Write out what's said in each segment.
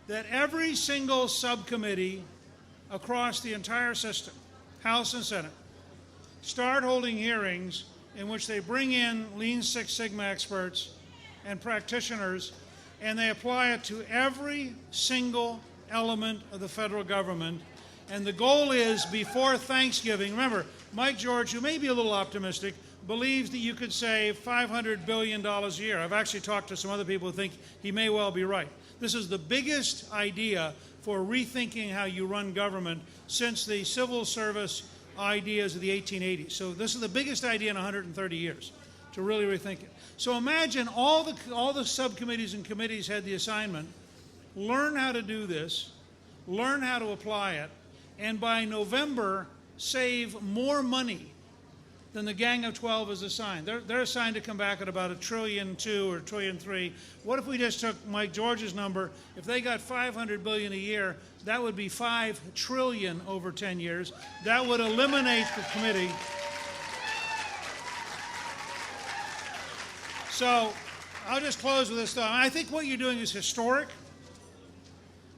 that every single subcommittee across the entire system, House and Senate, start holding hearings in which they bring in Lean Six Sigma experts and practitioners, and they apply it to every single element of the federal government. And the goal is, before Thanksgiving, remember, Mike George, who may be a little optimistic, believes that you could save $500 billion a year. I've actually talked to some other people who think he may well be right. This is the biggest idea for rethinking how you run government since the civil service ideas of the 1880s. So this is the biggest idea in 130 years, to really rethink it. So imagine all the subcommittees and committees had the assignment, learn how to do this, learn how to apply it, and by November save more money than the Gang of 12 is assigned. They're assigned to come back at about $1.2 trillion or $1.3 trillion. What if we just took Mike George's number? If they got $500 billion a year, that would be $5 trillion over 10 years. That would eliminate the committee. So I'll just close with this thought. I think what you're doing is historic.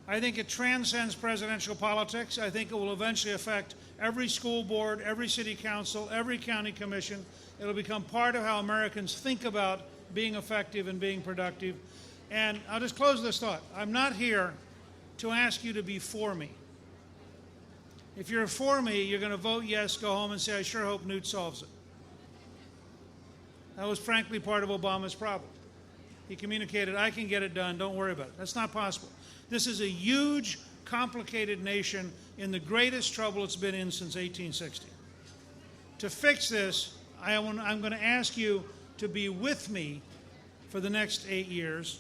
I think it transcends presidential politics. I think it will eventually affect every school board, every city council, every county commission. It'll become part of how Americans think about being effective and being productive. And I'll just close this thought. I'm not here to ask you to be for me. If you're for me, you're going to vote yes, go home and say, I sure hope Newt solves it. That was frankly part of Obama's problem. He communicated, I can get it done, don't worry about it. That's not possible. This is a huge, complicated nation in the greatest trouble it's been in since 1860. To fix this, I'm going to ask you to be with me for the next 8 years,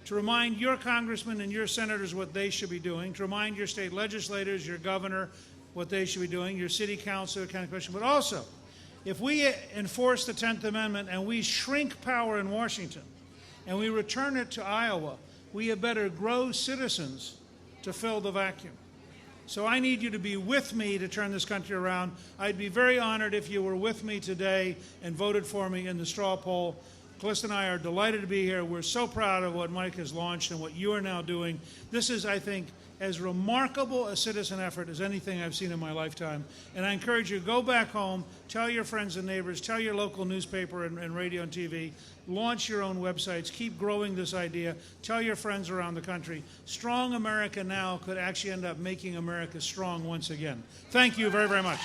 to remind your congressmen and your senators what they should be doing, to remind your state legislators, your governor, what they should be doing, your city council, county commission. But also, if we enforce the 10th Amendment and we shrink power in Washington and we return it to Iowa, we had better grow citizens to fill the vacuum. So I need you to be with me to turn this country around. I'd be very honored if you were with me today and voted for me in the straw poll. Calista and I are delighted to be here. We're so proud of what Mike has launched and what you are now doing. This is, I think, as remarkable a citizen effort as anything I've seen in my lifetime. And I encourage you, go back home, tell your friends and neighbors, tell your local newspaper and radio and TV, launch your own websites, keep growing this idea, tell your friends around the country. Strong America Now could actually end up making America strong once again. Thank you very, very much.